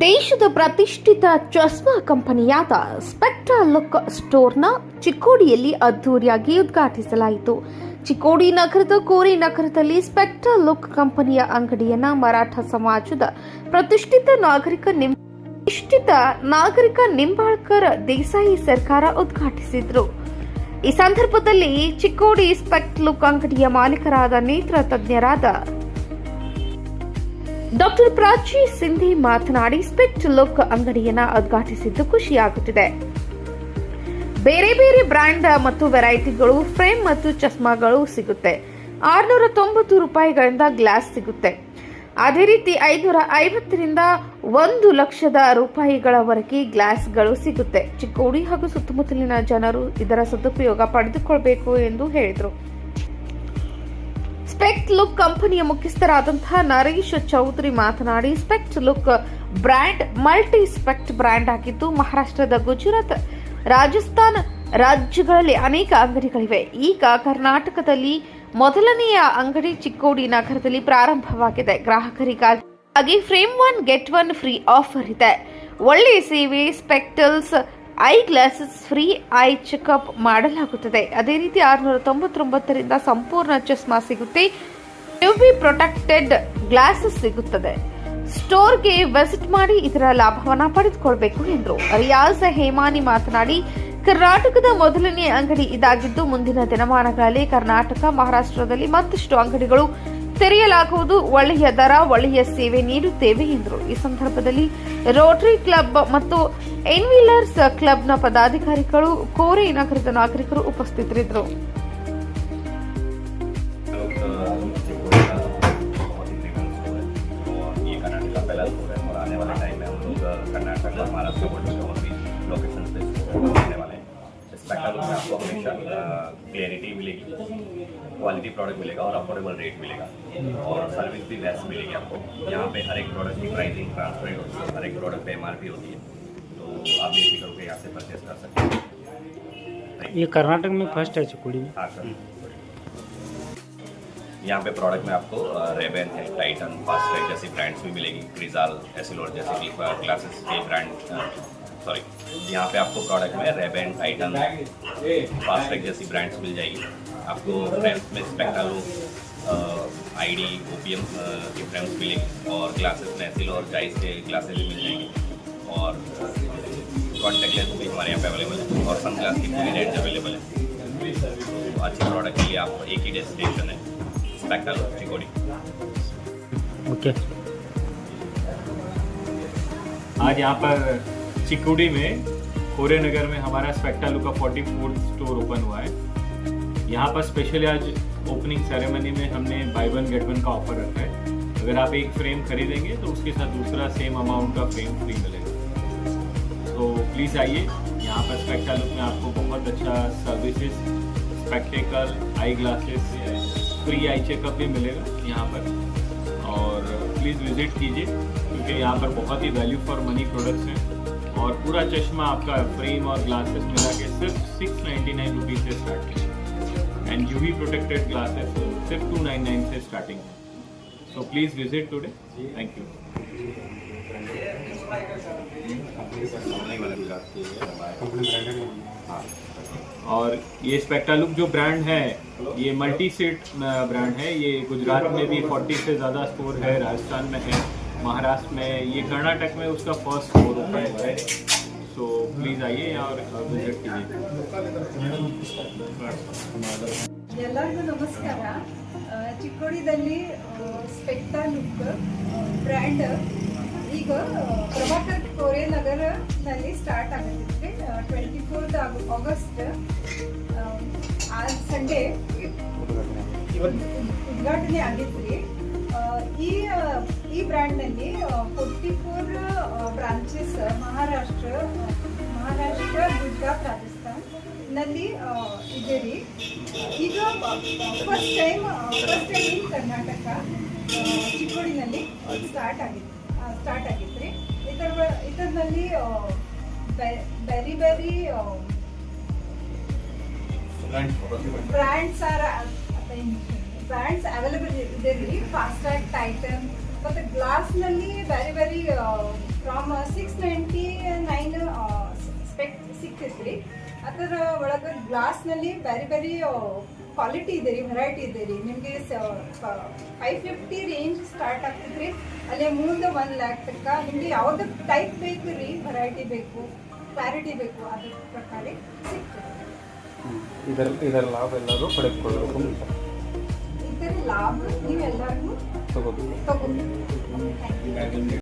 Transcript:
ದೇಶದ ಪ್ರತಿಷ್ಠಿತ ಚಸ್ಮಾ ಕಂಪನಿಯಾದ spectra look ಸ್ಟೋರ್ನ ಚಿಕ್ಕೋಡಿಯಲ್ಲಿ ಅದ್ದೂರಿಯಾಗಿ ಉದ್ಘಾಟಿಸಲಾಯಿತು. ಚಿಕ್ಕೋಡಿ ನಗರದ ಕೋರೆ ನಗರದಲ್ಲಿ ಸ್ಪೆಕ್ಟ್ರಾ ಲುಕ್ ಕಂಪನಿಯ ಅಂಗಡಿಯನ್ನ ಮರಾಠ ಸಮಾಜದ ಪ್ರತಿಷ್ಠಿತ ನಾಗರಿಕ ನಿಂಬಾಳ್ಕರ್ ದೇಸಾಯಿ ಸರ್ಕಾರ ಉದ್ಘಾಟಿಸಿದ್ರು. ಈ ಸಂದರ್ಭದಲ್ಲಿ ಚಿಕ್ಕೋಡಿ ಸ್ಪೆಕ್ಟ್ ಲುಕ್ ಅಂಗಡಿಯ ಮಾಲೀಕರಾದ ನೇತ್ರ ತಜ್ಞರಾದ ಡಾಕ್ಟರ್ ಪ್ರಾಚಿ ಸಿಂಧಿ ಮಾತನಾಡಿ, ಸ್ಪೆಕ್ಟ್ ಲುಕ್ ಅಂಗಡಿಯನ್ನ ಉದ್ಘಾಟಿಸಿದ್ದು ಖುಷಿಯಾಗುತ್ತಿದೆ. ಬೇರೆ ಬೇರೆ ಬ್ರ್ಯಾಂಡ್ ಮತ್ತು ವೆರೈಟಿಗಳು ಫ್ರೇಮ್ ಮತ್ತು ಚಸ್ಮಾಗಳು ಸಿಗುತ್ತೆ. 690 ರೂಪಾಯಿಗಳಿಂದ ಗ್ಲಾಸ್ ಸಿಗುತ್ತೆ. ಅದೇ ರೀತಿ 550ರಿಂದ 1,00,000 ರೂಪಾಯಿಗಳವರೆಗೆ ಗ್ಲಾಸ್ಗಳು ಸಿಗುತ್ತೆ. ಚಿಕ್ಕೋಡಿ ಹಾಗೂ ಸುತ್ತಮುತ್ತಲಿನ ಜನರು ಇದರ ಸದುಪಯೋಗ ಪಡೆದುಕೊಳ್ಳಬೇಕು ಎಂದು ಹೇಳಿದರು. ಸ್ಪೆಕ್ಟ್ ಲುಕ್ ಕಂಪನಿಯ ಮುಖ್ಯಸ್ಥರಾದಂತಹ ನರೇಶ್ ಚೌಧರಿ ಮಾತನಾಡಿ, specs look brand multi specs brand ಆಗಿದ್ದು ಮಹಾರಾಷ್ಟ್ರದ ಗುಜರಾತ್, ರಾಜಸ್ಥಾನ ರಾಜ್ಯಗಳಲ್ಲಿ ಅನೇಕ ಅಂಗಡಿಗಳಿವೆ. ಈಗ ಕರ್ನಾಟಕದಲ್ಲಿ ಮೊದಲನೆಯ ಅಂಗಡಿ ಚಿಕ್ಕೋಡಿ ನಗರದಲ್ಲಿ ಪ್ರಾರಂಭವಾಗಿದೆ. ಗ್ರಾಹಕರಿಗಾಗಿ ಫ್ರೇಮ್ 1 ಗೆಟ್ 1 ಫ್ರೀ ಆಫರ್ ಇದೆ. ಒಳ್ಳೆಯ ಸೇವೆ. Spectacles eye glasses free eye checkup ಮಾಡಲಾಗುತ್ತದೆ. ಅದೇ ರೀತಿ 699ರಿಂದ ಸಂಪೂರ್ಣ ಚಸ್ಮಾ ಸಿಗುತ್ತೆ. ಯುವಿ ಪ್ರೊಟೆಕ್ಟೆಡ್ ಗ್ಲಾಸಸ್ ಸಿಗುತ್ತದೆ. ಸ್ಟೋರ್ಗೆ ವಿಸಿಟ್ ಮಾಡಿ ಇದರ ಲಾಭವನ್ನ ಪಡೆದುಕೊಳ್ಳಬೇಕು ಎಂದರು. ರಿಯಾಜ್ ಹೇಮಾನಿ ಮಾತನಾಡಿ, ಕರ್ನಾಟಕದ ಮೊದಲನೇ ಅಂಗಡಿ ಇದಾಗಿದ್ದು ಮುಂದಿನ ದಿನಮಾನಗಳಲ್ಲಿ ಕರ್ನಾಟಕ, ಮಹಾರಾಷ್ಟ್ರದಲ್ಲಿ ಮತ್ತಷ್ಟು ಅಂಗಡಿಗಳು ತೆರೆಯಲಾಗುವುದು. ಒಳ್ಳೆಯ ದರ, ಒಳ್ಳೆಯ ಸೇವೆ ನೀಡುತ್ತೇವೆ ಎಂದರು. ಈ ಸಂದರ್ಭದಲ್ಲಿ ರೋಟರಿ ಕ್ಲಬ್ ಮತ್ತು ಎನ್ವಿಲರ್ಸ್ ಕ್ಲಬ್ನ ಪದಾಧಿಕಾರಿಗಳು, ಕೋರೆ ನಗರದ ನಾಗರಿಕರು ಉಪಸ್ಥಿತರಿದ್ದರು. आपको हमेशा क्लियरिटी मिलेगी, क्वालिटी प्रोडक्ट मिलेगा और अफोर्डेबल रेट मिलेगा और सर्विस भी बेस्ट मिलेगी आपको. यहाँ पे हर एक प्रोडक्ट की प्राइसिंग ट्रांसपेरेंट होती है, हर एक प्रोडक्ट पे MRP होती है, तो आप बेफिक्र होकर यहाँ से परचेस कर सकते हैं. ये कर्नाटक में फर्स्ट है चिक्कोडी में. हाँ सर. यहाँ पे प्रोडक्ट में आपको रेबेन है, टाइटन, फास्ट्रैक जैसी ब्रांड्स भी मिलेगी, क्रिजाल, एसिलोर जैसी ग्लासेस के ब्रांड यहाँ पे आपको प्रोडक्ट में रेबेन, टाइटन, फास्ट्रैक जैसी ब्रांड्स मिल जाएगी. आपको फ्रेम्स में स्पेक्ट्रा लुक, ID, OPM की फ्रेम्स मिलेगी और ग्लासेस में एसिलोर, जाइस के ग्लासेस भी मिल जाएंगे और कॉन्टेक्ट लेंस भी हमारे यहाँ पे अवेलेबल है और सन ग्लास की पूरी रेंज अवेलेबल है. तो अच्छे प्रोडक्ट के लिए आपको एक ही डेस्टिनेशन है, स्पेक्ट्रा लुक चिक्कोडी. ओके. आज यहाँ पर चिक्कोडी में कोरे नगर में हमारा स्पेक्ट्रा लुक का 44th स्टोर ओपन हुआ है. यहाँ पर स्पेशली आज ओपनिंग सेरेमनी में हमने बाय 1 गेट 1 का ऑफर रखा है. अगर आप एक फ्रेम खरीदेंगे तो उसके साथ दूसरा सेम अमाउंट का फ्रेम फ्री मिलेगा. तो प्लीज़ आइए. यहाँ पर स्पेक्ट्रा लुक में आपको बहुत अच्छा services, spectacled, eye glasses, free eye checkup भी मिलेगा यहाँ पर. और प्लीज़ विजिट कीजिए क्योंकि यहाँ पर बहुत ही वैल्यू फॉर मनी प्रोडक्ट्स हैं और पूरा चश्मा आपका फ्रेम और ग्लासेस मिला के सिर्फ 699 रुपीज़ से स्टार्ट है एंड यूवी प्रोटेक्टेड ग्लासेस सिर्फ 299 से स्टार्टिंग है. So please visit today. Thank you. और ये स्पेक्ट्रा लुक जो ब्रांड है ये मल्टी सीट ब्रांड है. ये गुजरात में भी 40 से ज़्यादा स्टोर है, राजस्थान में है, महाराष्ट्र में, ये कर्नाटक में उसका फर्स्ट स्टोर ओपन हुआ है. सो प्लीज़ आइए और विजिट कीजिए. ಎಲ್ಲರಿಗೂ ನಮಸ್ಕಾರ. ಚಿಕ್ಕೋಡಿದಲ್ಲಿ ಸ್ಪೆಕ್ಟ್ರಾ ಲುಕ್ ಬ್ರ್ಯಾಂಡ್ ಈಗ ಪ್ರಭಾಕರ್ ಕೋರೆ ನಗರನಲ್ಲಿ ಸ್ಟಾರ್ಟ್ ಆಗುತ್ತಿದೆ. 24 ಆಗಸ್ಟ್ ಸಂಡೇ ಉದ್ಘಾಟನೆ ಆಗಿದ್ರಿ. ಈ ಬ್ರ್ಯಾಂಡ್ನಲ್ಲಿ 44 ಬ್ರಾಂಚಸ್ ಮಹಾರಾಷ್ಟ್ರ, ಗುಜರಾತ್, ರಾಜಸ್ಥಾನ್ ನಲ್ಲಿ ಇದೆ ರೀ. ಈಗ ಫಸ್ಟ್ ಟೈಮ್ ಇನ್ ಕರ್ನಾಟಕ ಚಿಕ್ಕೋಡಿನಲ್ಲಿ ಸ್ಟಾರ್ಟ್ ಆಗಿದ್ರಿ. ಇದರಲ್ಲಿ ವೆರಿ ಬ್ರ್ಯಾಂಡ್ಸ್ ಅವೈಲೇಬಲ್ ಇದೆ ರೀ. ಫಾಸ್ಟ್ರ್ಯಾಕ್, ಟೈಟನ್ ಮತ್ತು ಗ್ಲಾಸ್ನಲ್ಲಿ ವೆರಿ ಫ್ರಮ್ 699 ಸ್ಪೆಕ್ಟ್ ಸಿಕ್ತೈತ್ರಿ. ಅದರ ಒಳಗೆ ಗ್ಲಾಸ್ನಲ್ಲಿ ಬೇರೆ ಬೇರೆ ಕ್ವಾಲಿಟಿ ಇದೆ ರೀ, ವೆರೈಟಿ ಇದೆ ರೀ. ನಿಮಗೆ 550 ರೇಂಜ್ ಸ್ಟಾರ್ಟ್ ಆಗ್ತೈತ್ರಿ. ಅಲ್ಲೇ ಮುಂದೆ 1 lakh ತನಕ ನಿಮಗೆ ಯಾವ್ದು ಟೈಪ್ ಬೇಕು ರೀ, ವೆರೈಟಿ ಬೇಕು, ಕ್ಲಾರಿಟಿ ಬೇಕು, ಅದ್ರ ಪ್ರಕಾರ ಸಿಗ್ತದೆ. ಇದರ ಲಾಭ ಎಲ್ಲರೂ ಪಡೆದುಕೊಳ್ಳಬೇಕು ಇದರ ಲಾಭ ನೀವೆಲ್ಲರಿಗೂ ತಗೋಬೇಕು. ತಗೋಬೇಕು.